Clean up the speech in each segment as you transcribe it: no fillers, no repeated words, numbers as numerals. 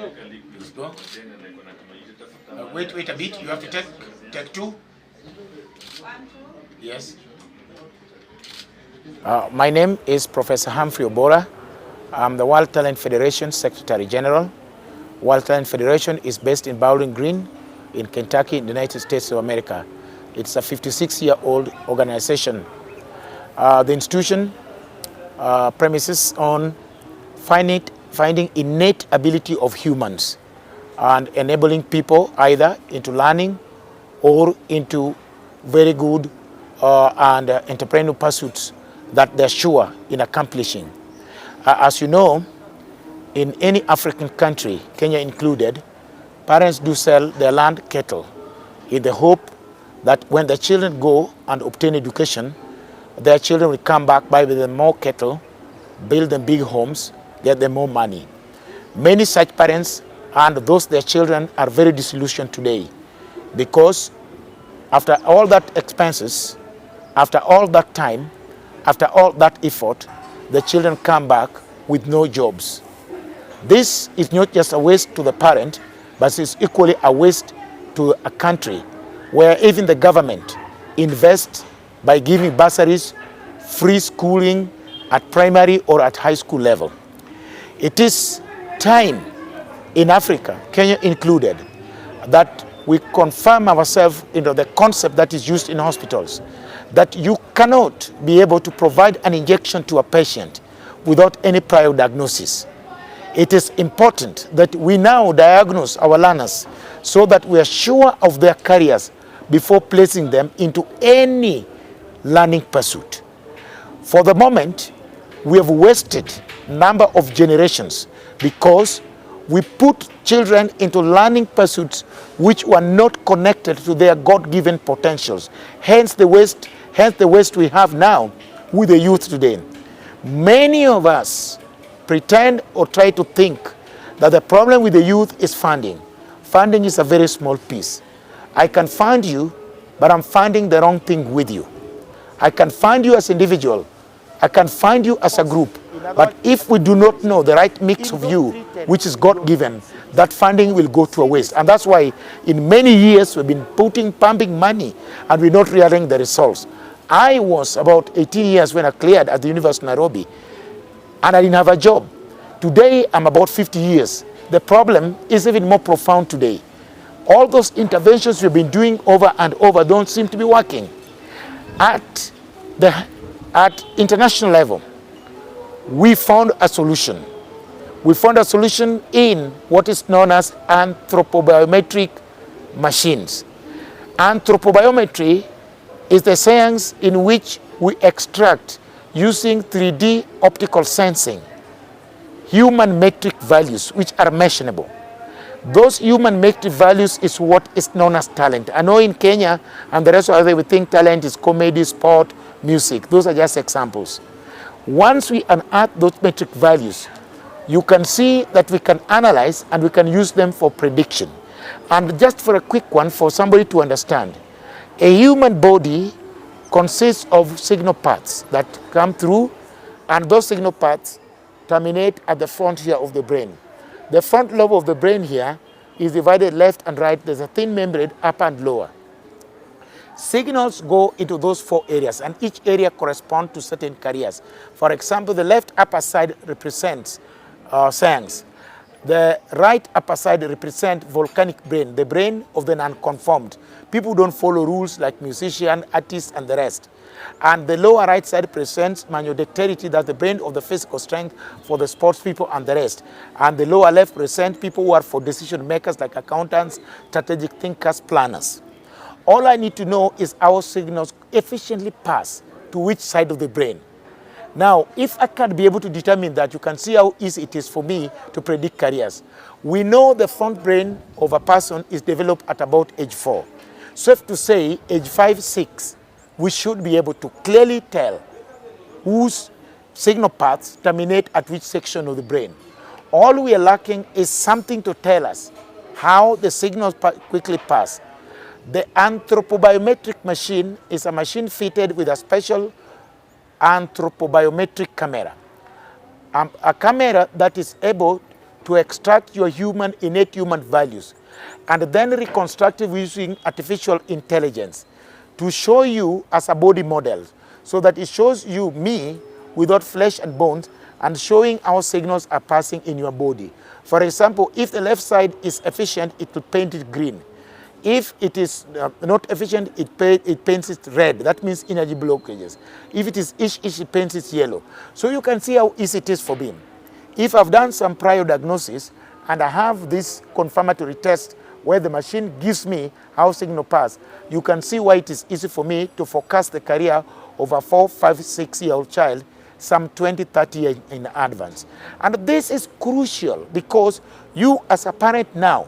Let's go. Wait a bit. You have to take two. Yes. My name is Professor Humphrey Oborah. I'm the World Talent Federation Secretary General. World Talent Federation is based in Bowling Green in Kentucky, in the United States of America. It's a 56-year-old organization. The institution premises on finding innate ability of humans and enabling people either into learning or into very good and entrepreneurial pursuits that they're sure in accomplishing. As you know, in any African country, Kenya included, parents do sell their land cattle in the hope that when the children go and obtain education, their children will come back, buy them more cattle, build them big homes, get them more money. Many such parents and those their children are very disillusioned today because after all that expenses, after all that time, after all that effort, the children come back with no jobs. This is not just a waste to the parent, but it's equally a waste to a country where even the government invests by giving bursaries, free schooling at primary or at high school level. It is time in Africa, Kenya included, that we confirm ourselves into the concept that is used in hospitals, that you cannot be able to provide an injection to a patient without any prior diagnosis. It is important that we now diagnose our learners so that we are sure of their careers before placing them into any learning pursuit. For the moment, we have wasted a number of generations because we put children into learning pursuits which were not connected to their God-given potentials. Hence the waste we have now with the youth today. Many of us pretend or try to think that the problem with the youth is funding. Funding is a very small piece. I can fund you, but I'm funding the wrong thing with you. I can fund you as an individual. I can fund you as a group. But if we do not know the right mix of you, which is God-given, that funding will go to a waste. And that's why in many years we've been pumping money and we're not realizing the results. I was about 18 years when I cleared at the University of Nairobi and I didn't have a job. Today I'm about 50 years. The problem is even more profound today. All those interventions we've been doing over and over don't seem to be working. At international level, we found a solution. We found a solution in what is known as anthropobiometric machines. Anthropobiometry is the science in which we extract, using 3D optical sensing, human metric values which are measurable. Those human metric values is what is known as talent. I know in Kenya and the rest of the we think talent is comedy, sport, music. Those are just examples. Once we unearth those metric values, you can see that we can analyze and we can use them for prediction. And just for a quick one, for somebody to understand, a human body consists of signal paths that come through, and those signal paths terminate at the front here of the brain. The front lobe of the brain here is divided left and right. There's a thin membrane, upper and lower. Signals go into those four areas, and each area corresponds to certain careers. For example, the left upper side represents science. The right upper side represents volcanic brain, the brain of the non-conformed. People who don't follow rules like musicians, artists, and the rest. And the lower right side represents manual dexterity, that's the brain of the physical strength for the sports people and the rest. And the lower left represents people who are for decision makers like accountants, strategic thinkers, planners. All I need to know is how signals efficiently pass to which side of the brain. Now, if I can be able to determine that, you can see how easy it is for me to predict careers. We know the front brain of a person is developed at about age 4. So if to say age 5, 6, we should be able to clearly tell whose signal paths terminate at which section of the brain. All we are lacking is something to tell us how the signals quickly pass. The anthropobiometric machine is a machine fitted with a special anthropobiometric camera. A camera that is able to extract your innate human values, and then reconstruct it using artificial intelligence to show you as a body model, so that it shows you me without flesh and bones, and showing how signals are passing in your body. For example, if the left side is efficient, it will paint it green. If it is not efficient, it paints it red. That means energy blockages. If it is it paints it yellow. So you can see how easy it is for me. If I've done some prior diagnosis and I have this confirmatory test where the machine gives me how signal pass, you can see why it is easy for me to forecast the career of a 4, 5, 6-year-old child some 20, 30 years in advance. And this is crucial because you as a parent now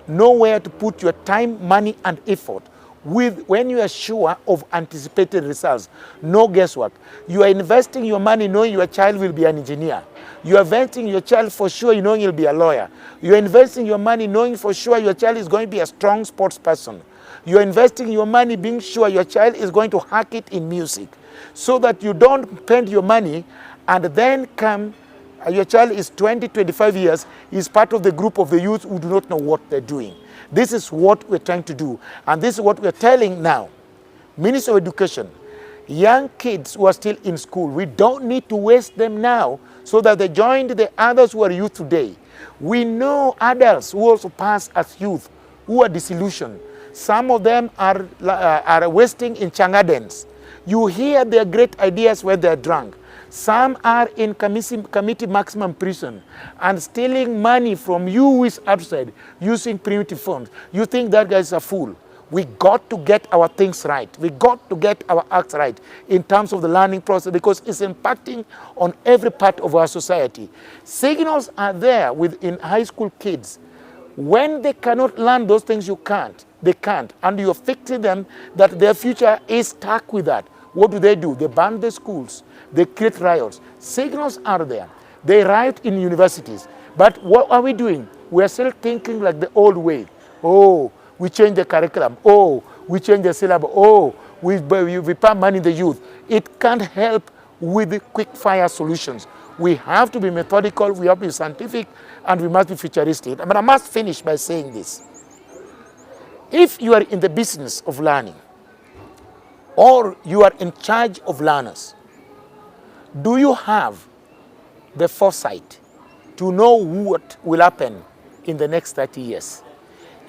know where to put your time, money, and effort when you are sure of anticipated results. No guesswork. You are investing your money knowing your child will be an engineer. You are investing your child for sure knowing he'll be a lawyer. You are investing your money knowing for sure your child is going to be a strong sports person. You are investing your money being sure your child is going to hack it in music, so that you don't spend your money and then your child is 20, 25 years, is part of the group of the youth who do not know what they're doing. This is what we're trying to do, and this is what we're telling now. Minister of Education, young kids who are still in school, we don't need to waste them now so that they join the others who are youth today. We know adults who also pass as youth who are disillusioned. Some of them are wasting in changadens. You hear their great ideas when they're drunk. Some are in committee maximum prison and stealing money from you who is outside using primitive forms. You think that guy is a fool. We got to get our things right. We got to get our acts right in terms of the learning process, because it's impacting on every part of our society. Signals are there within high school kids. When they cannot learn those things, they can't. And you're fixing them that their future is stuck with that. What do? They ban the schools. They create riots. Signals are there. They riot in universities. But what are we doing? We are still thinking like the old way. Oh, we change the curriculum. Oh, we change the syllabus. Oh, we pump money in the youth. It can't help with the quick fire solutions. We have to be methodical, we have to be scientific, and we must be futuristic. But I must finish by saying this. If you are in the business of learning, or you are in charge of learners, do you have the foresight to know what will happen in the next 30 years?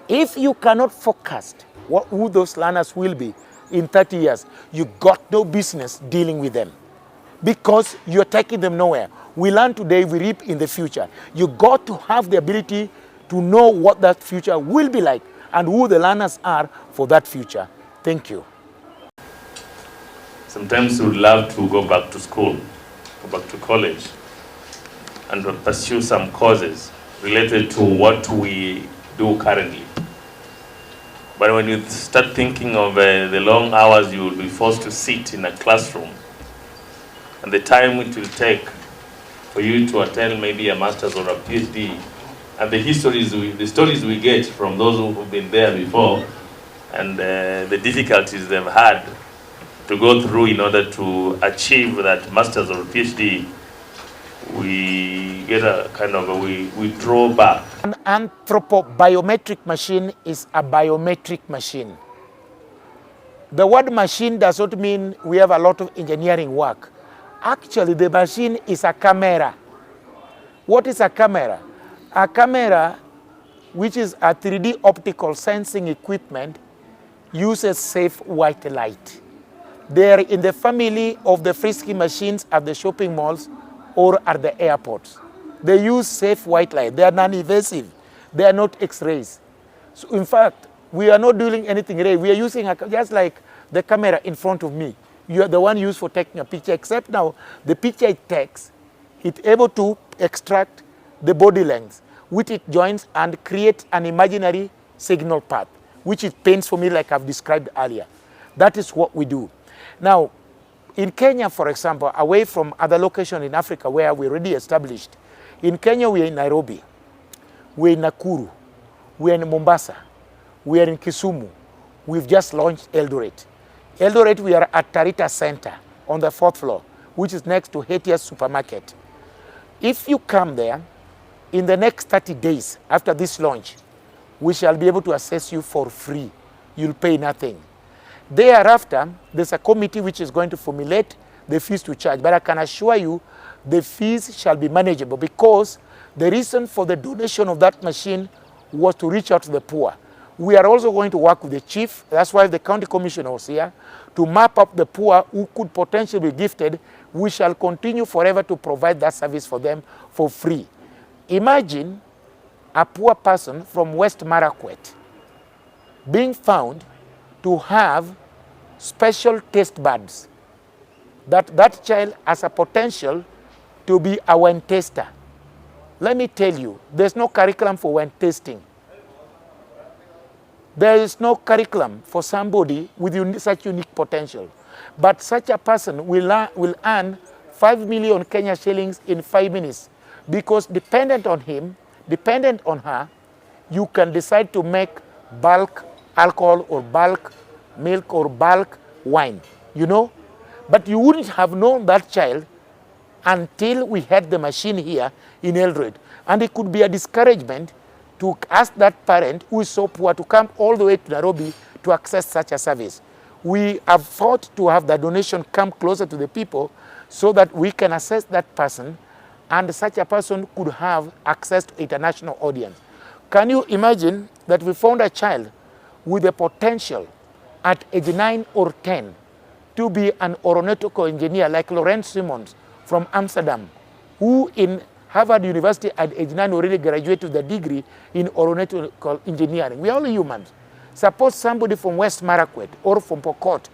If you cannot forecast who those learners will be in 30 years, you got no business dealing with them, because you're taking them nowhere. We learn today, we reap in the future. You got to have the ability to know what that future will be like and who the learners are for that future. Thank you. Sometimes we would love to go back to school, go back to college, and pursue some courses related to what we do currently. But when you start thinking of the long hours you will be forced to sit in a classroom, and the time it will take for you to attend maybe a master's or a PhD, and the stories we get from those who have been there before, and the difficulties they've had to go through in order to achieve that master's or PhD, we get a kind of we draw back. An anthropobiometric machine is a biometric machine. The word machine does not mean we have a lot of engineering work. Actually, the machine is a camera. What is a camera? A camera, which is a 3D optical sensing equipment, uses safe white light. They are in the family of the frisky machines at the shopping malls or at the airports. They use safe white light. They are non-invasive. They are not X-rays. So in fact, we are not doing anything ray. We are using just like the camera in front of me. You are the one used for taking a picture, except now the picture it takes, it's able to extract the body length, which it joins and creates an imaginary signal path, which it paints for me like I've described earlier. That is what we do. Now, in Kenya, for example, away from other locations in Africa where we're already established, in Kenya we are in Nairobi, we're in Nakuru, we're in Mombasa, we are in Kisumu. We've just launched Eldoret. Eldoret, we are at Tarita Center on the 4th floor, which is next to Hetia's supermarket. If you come there, in the next 30 days after this launch, we shall be able to assess you for free. You'll pay nothing. Thereafter, there's a committee which is going to formulate the fees to charge. But I can assure you the fees shall be manageable, because the reason for the donation of that machine was to reach out to the poor. We are also going to work with the chief, that's why the county commissioner was here, to map up the poor who could potentially be gifted. We shall continue forever to provide that service for them for free. Imagine a poor person from West Marakwet being found to have special taste buds, that child has a potential to be a wine taster. Let me tell you, there's no curriculum for wine tasting. There is no curriculum for somebody with such unique potential. But such a person will earn 5 million Kenya shillings in 5 minutes, because dependent on him, dependent on her, you can decide to make bulk alcohol or bulk milk or bulk wine, you know. But you wouldn't have known that child until we had the machine here in Eldoret. And it could be a discouragement to ask that parent who is so poor to come all the way to Nairobi to access such a service. We have fought to have the donation come closer to the people so that we can assess that person, and such a person could have access to international audience. Can you imagine that we found a child with the potential at age 9 or 10 to be an aeronautical engineer like Laurent Simons from Amsterdam, who in Harvard University at age 9 already graduated with a degree in aeronautical engineering. We are all humans. Suppose somebody from West Marakwet or from Pokot,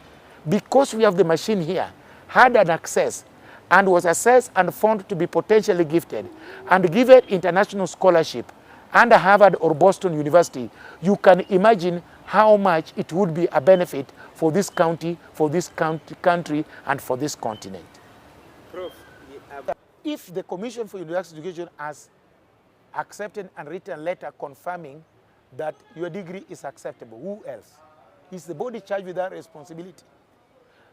because we have the machine here, had an access and was assessed and found to be potentially gifted and given international scholarship under Harvard or Boston University, you can imagine how much it would be a benefit for this county, for this country, and for this continent. Prof, if the Commission for University Education has accepted and written a letter confirming that your degree is acceptable, who else? Is the body charged with that responsibility?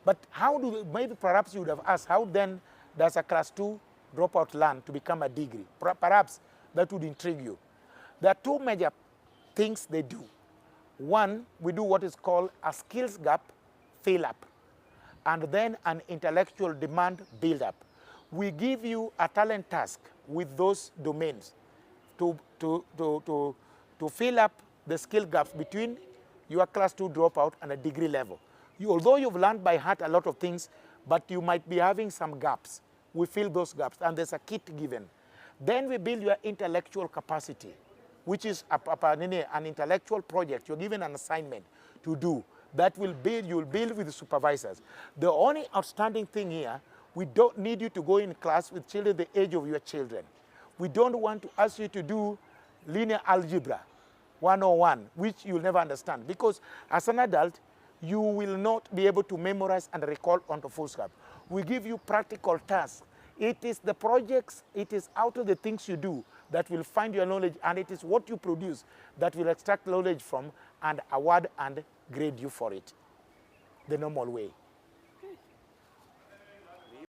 But how do, maybe perhaps you would have asked, how then does a class 2 dropout learn to become a degree? Perhaps that would intrigue you. There are two major things they do. One, we do what is called a skills gap fill up, and then an intellectual demand build up. We give you a talent task with those domains to fill up the skill gaps between your class 2 dropout and a degree level. Although you've learned by heart a lot of things, but you might be having some gaps. We fill those gaps, and there's a kit given. Then we build your intellectual capacity, which is an intellectual project. You're given an assignment to do that will build, you'll build with the supervisors. The only outstanding thing here, we don't need you to go in class with children the age of your children. We don't want to ask you to do linear algebra 101, which you'll never understand, because as an adult, you will not be able to memorize and recall onto full scope. We give you practical tasks. It is the projects, it is out of the things you do that will find your knowledge, and it is what you produce that will extract knowledge from and award and grade you for it the normal way.